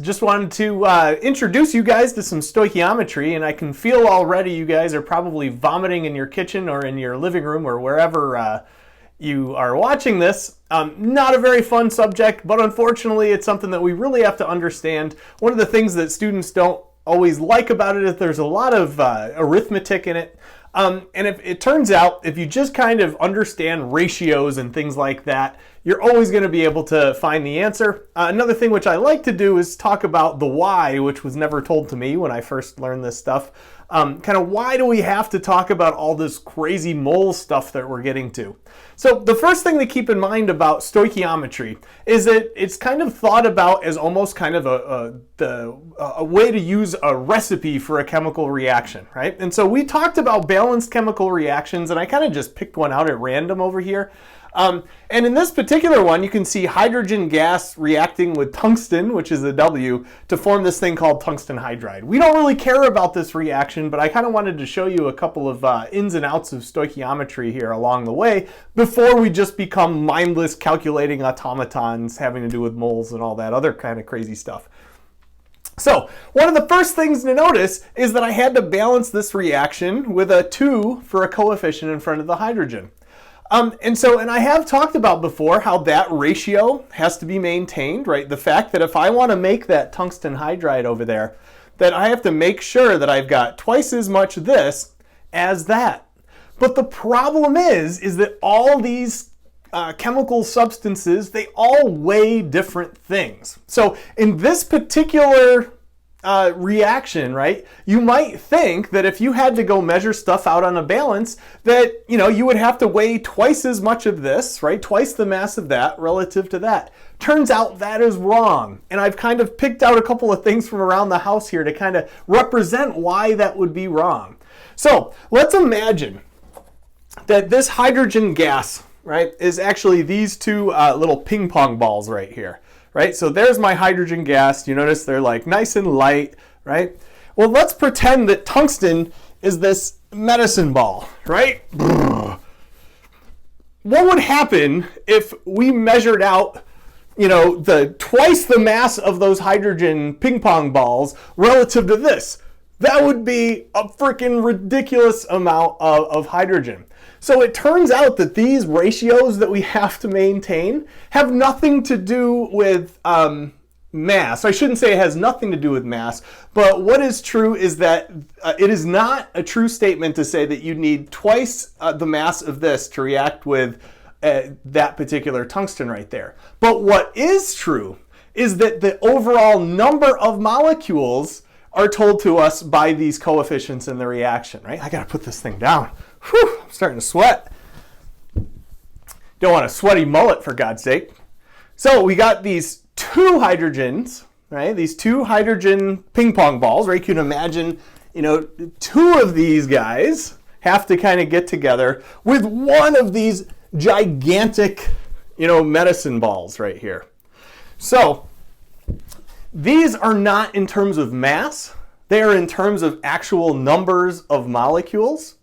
Just wanted to introduce you guys to some stoichiometry, and I can feel already you guys are probably vomiting in your kitchen or in your living room or wherever you are watching this. Not a very fun subject, but unfortunately it's something that we really have to understand. One of the things that students don't always like about it is there's a lot of arithmetic in it. And if it turns out, if you just kind of understand ratios and things like that, you're always going to be able to find the answer. Another thing which I like to do is talk about the why, which was never told to me when I first learned this stuff. Kind of why do we have to talk about all this crazy mole stuff that we're getting to? So the first thing to keep in mind about stoichiometry is that it's kind of thought about as almost kind of a way to use a recipe for a chemical reaction, right? And so we talked about balanced chemical reactions, and I kind of just picked one out at random over here. And in this particular one, you can see hydrogen gas reacting with tungsten, which is a W, to form this thing called tungsten hydride. We don't really care about this reaction, but I kind of wanted to show you a couple of ins and outs of stoichiometry here along the way before we just become mindless calculating automatons having to do with moles and all that other kind of crazy stuff. So one of the first things to notice is that I had to balance this reaction with a 2 for a coefficient in front of the hydrogen. And I have talked about before how that ratio has to be maintained, right? The fact that if I want to make that tungsten hydride over there, that I have to make sure that I've got twice as much this as that. But the problem is that all these chemical substances, they all weigh different things. So in this particular reaction, right, you might think that if you had to go measure stuff out on a balance, that, you know, you would have to weigh twice as much of this, right, twice the mass of that relative to that. Turns out that is wrong. And I've kind of picked out a couple of things from around the house here to kind of represent why that would be wrong. So let's imagine that this hydrogen gas, right, is actually these two little ping pong balls right here. Right, so there's my hydrogen gas. You notice they're like nice and light, right? Well, let's pretend that tungsten is this medicine ball, right? What would happen if we measured out, you know, twice the mass of those hydrogen ping pong balls relative to this? That would be a freaking ridiculous amount of hydrogen. So it turns out that these ratios that we have to maintain have nothing to do with mass. I shouldn't say it has nothing to do with mass, but what is true is that it is not a true statement to say that you need twice the mass of this to react with that particular tungsten right there. But what is true is that the overall number of molecules are told to us by these coefficients in the reaction, right? I gotta put this thing down. Whew, I'm starting to sweat. Don't want a sweaty mullet, for God's sake. So we got these two hydrogens, right? These two hydrogen ping pong balls, right? You can imagine, you know, two of these guys have to kind of get together with one of these gigantic, you know, medicine balls right here. So these are not in terms of mass. They are in terms of actual numbers of molecules.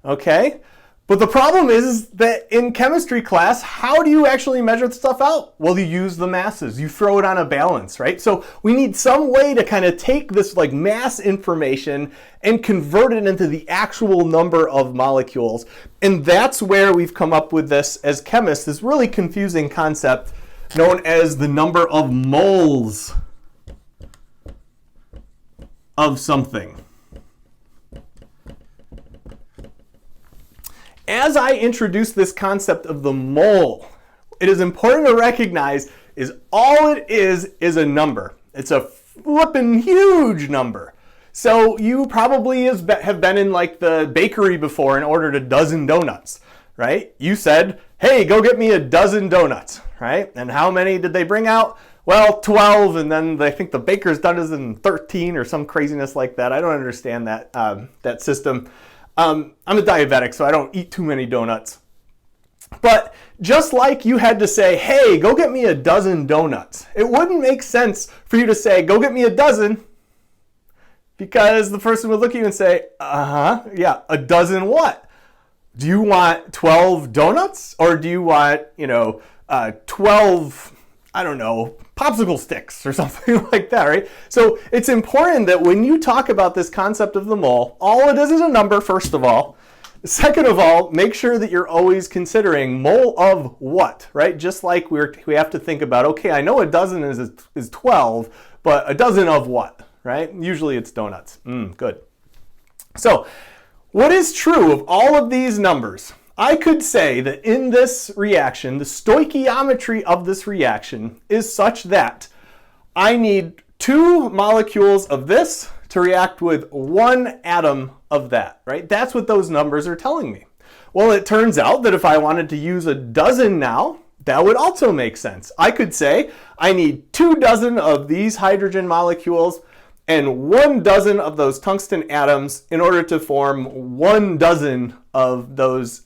Okay, but the problem is that in chemistry class, how do you actually measure the stuff out? Well, you use the masses. You throw it on a balance, right? So we need some way to kind of take this like mass information and convert it into the actual number of molecules. And that's where we've come up with this as chemists, this really confusing concept known as the number of moles of something. As I introduce this concept of the mole, it is important to recognize is all it is a number. It's a flippin' huge number. So you probably have been in like the bakery before and ordered a dozen donuts, right? You said, hey, go get me a dozen donuts, right? And how many did they bring out? Well, 12, and then I think the baker's done it in 13 or some craziness like that. I don't understand that system. I'm a diabetic, so I don't eat too many donuts. But just like you had to say, hey, go get me a dozen donuts, it wouldn't make sense for you to say, go get me a dozen, because the person would look at you and say, yeah, a dozen what? Do you want 12 donuts, or do you want, 12 I don't know, popsicle sticks or something like that, right? So it's important that when you talk about this concept of the mole, all it is a number, first of all. Second of all, make sure that you're always considering mole of what, right? Just like we have to think about, okay, I know a dozen is 12, but a dozen of what, right? Usually it's donuts. Good. So what is true of all of these numbers? I could say that in this reaction, the stoichiometry of this reaction is such that I need 2 molecules of this to react with 1 atom of that, right? That's what those numbers are telling me. Well, it turns out that if I wanted to use a dozen now, that would also make sense. I could say I need 2 dozen of these hydrogen molecules and 1 dozen of those tungsten atoms in order to form 1 dozen of those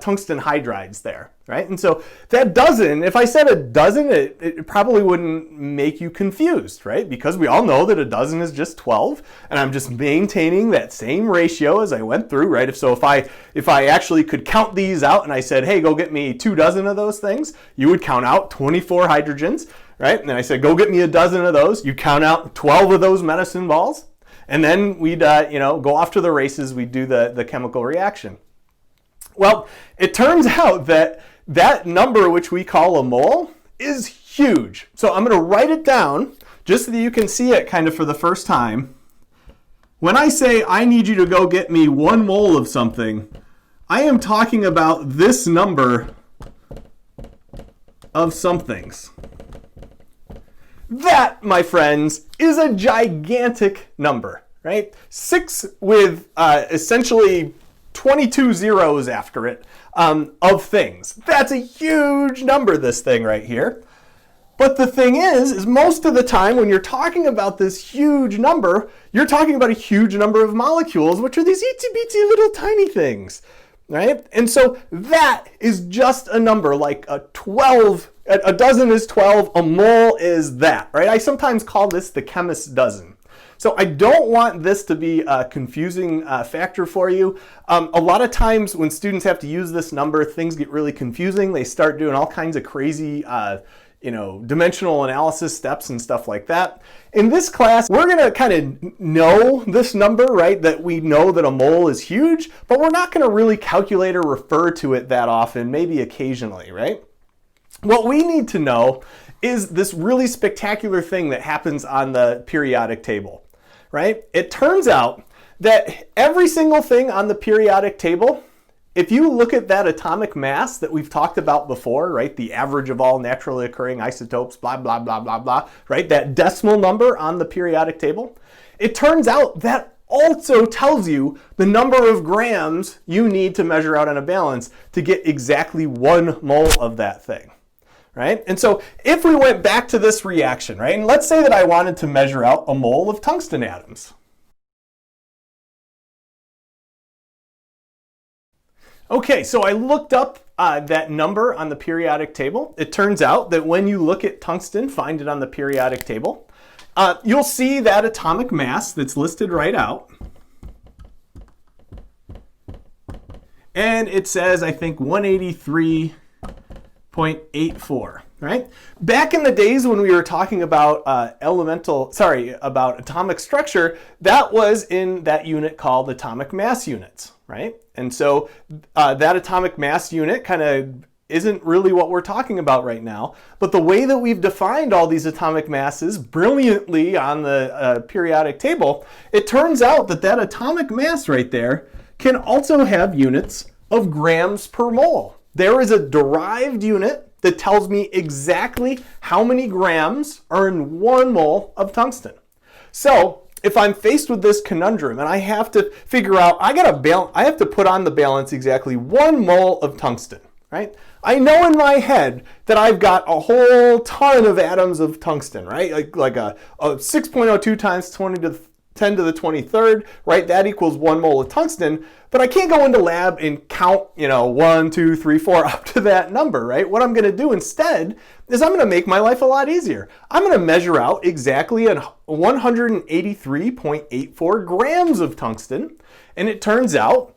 tungsten hydrides there, right? And so that dozen, if I said a dozen, it probably wouldn't make you confused, right? Because we all know that a dozen is just 12, and I'm just maintaining that same ratio as I went through, right? If I actually could count these out and I said, hey, go get me 2 dozen of those things, you would count out 24 hydrogens, right? And then I said, go get me a dozen of those, you count out 12 of those medicine balls, and then we'd go off to the races, we'd do the chemical reaction. Well, it turns out that that number, which we call a mole, is huge. So I'm going to write it down just so that you can see it kind of for the first time. When I say I need you to go get me 1 mole of something, I am talking about this number of somethings. That, my friends, is a gigantic number, right? 6 with essentially 22 zeros after it of things. That's a huge number, this thing right here. But the thing is most of the time when you're talking about this huge number, you're talking about a huge number of molecules, which are these itsy-bitsy little tiny things, right? And so that is just a number, like a dozen is 12, a mole is that, right? I sometimes call this the chemist's dozen. So I don't want this to be a confusing factor for you. A lot of times when students have to use this number, things get really confusing. They start doing all kinds of crazy dimensional analysis steps and stuff like that. In this class, we're going to kind of know this number, right? That we know that a mole is huge, but we're not going to really calculate or refer to it that often, maybe occasionally, right? What we need to know is this really spectacular thing that happens on the periodic table, right? It turns out that every single thing on the periodic table, if you look at that atomic mass that we've talked about before, right? The average of all naturally occurring isotopes, blah, blah, blah, blah, blah, right? That decimal number on the periodic table, it turns out that also tells you the number of grams you need to measure out on a balance to get exactly 1 mole of that thing. Right? And so if we went back to this reaction, right, and let's say that I wanted to measure out a mole of tungsten atoms. Okay, so I looked up that number on the periodic table. It turns out that when you look at tungsten, find it on the periodic table, you'll see that atomic mass that's listed right out. And it says, I think, 183.84, right? Back in the days when we were talking about about atomic structure, that was in that unit called atomic mass units, right? And so that atomic mass unit kind of isn't really what we're talking about right now. But the way that we've defined all these atomic masses brilliantly on the periodic table, it turns out that that atomic mass right there can also have units of grams per mole. There is a derived unit that tells me exactly how many grams are in 1 mole of tungsten. So if I'm faced with this conundrum and I have to figure out, I have to put on the balance exactly 1 mole of tungsten, right? I know in my head that I've got a whole ton of atoms of tungsten, right? Like a 6.02 times 10 to the 23rd, right? That equals 1 mole of tungsten. But I can't go into lab and count, 1, 2, 3, 4 up to that number, right? What I'm going to do instead is I'm going to make my life a lot easier. I'm going to measure out exactly 183.84 grams of tungsten. And it turns out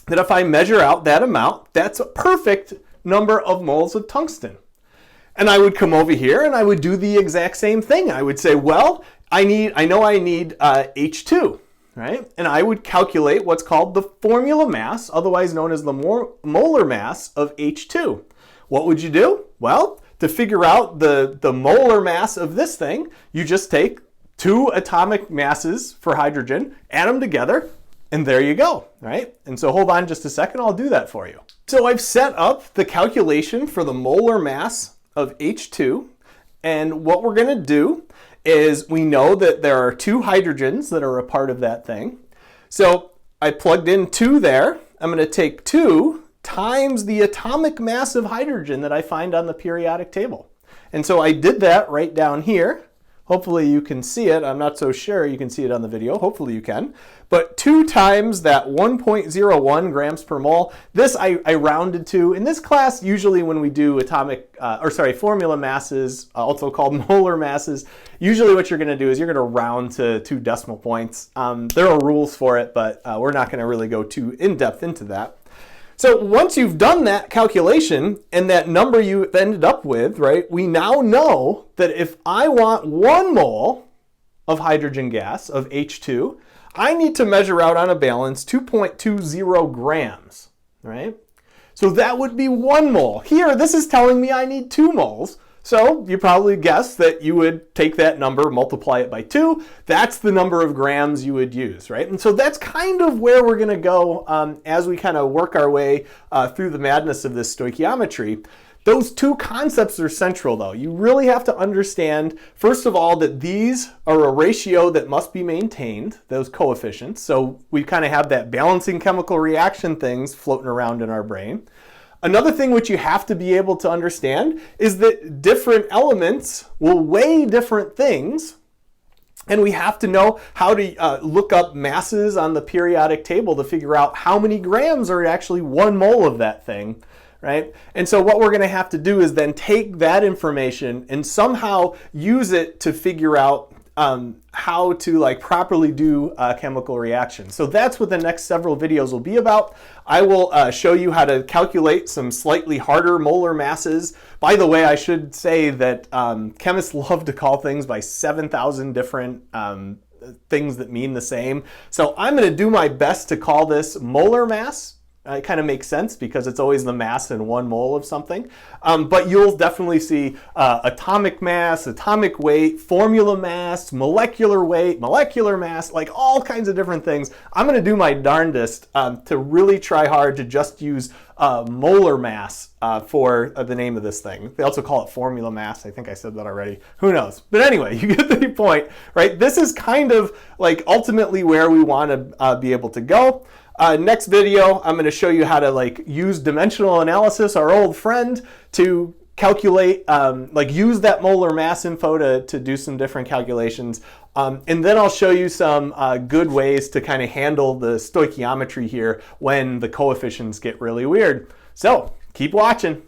that if I measure out that amount, that's a perfect number of moles of tungsten. And I would come over here and I would do the exact same thing. I would say, well, I know I need H2, right? And I would calculate what's called the formula mass, otherwise known as the molar mass of H2. What would you do? Well, to figure out the molar mass of this thing, you just take two atomic masses for hydrogen, add them together, and there you go, right? And so hold on just a second, I'll do that for you. So I've set up the calculation for the molar mass of H2, and what we're going to do is we know that there are two hydrogens that are a part of that thing. So I plugged in 2 there. I'm going to take 2 times the atomic mass of hydrogen that I find on the periodic table. And so I did that right down here. Hopefully you can see it. I'm not so sure you can see it on the video. Hopefully you can. But 2 times that 1.01 grams per mole, this I rounded to. In this class, usually when we do formula masses, also called molar masses, usually what you're going to do is you're going to round to 2 decimal points. There are rules for it, but we're not going to really go too in-depth into that. So once you've done that calculation and that number you ended up with, right, we now know that if I want 1 mole of hydrogen gas, of H2, I need to measure out on a balance 2.20 grams, right? So that would be 1 mole. Here, this is telling me I need 2 moles. So you probably guessed that you would take that number, multiply it by 2. That's the number of grams you would use, right? And so that's kind of where we're going to go as we kind of work our way through the madness of this stoichiometry. Those 2 concepts are central, though. You really have to understand, first of all, that these are a ratio that must be maintained, those coefficients. So we kind of have that balancing chemical reaction things floating around in our brain. Another thing which you have to be able to understand is that different elements will weigh different things, and we have to know how to look up masses on the periodic table to figure out how many grams are actually 1 mole of that thing, right? And so what we're going to have to do is then take that information and somehow use it to figure out how to properly do a chemical reaction. So that's what the next several videos will be about. I will show you how to calculate some slightly harder molar masses. By the way, I should say that chemists love to call things by 7,000 different things that mean the same. So I'm going to do my best to call this molar mass. It kind of makes sense because it's always the mass in 1 mole of something. But you'll definitely see atomic mass, atomic weight, formula mass, molecular weight, molecular mass, like all kinds of different things. I'm going to do my darndest to really try hard to just use molar mass for the name of this thing. They also call it formula mass. I think I said that already. Who knows? But anyway, you get the point, right? This is kind of ultimately where we want to be able to go. Next video, I'm going to show you how to use dimensional analysis, our old friend, to calculate, use that molar mass info to do some different calculations. And then I'll show you some good ways to kind of handle the stoichiometry here when the coefficients get really weird. So keep watching.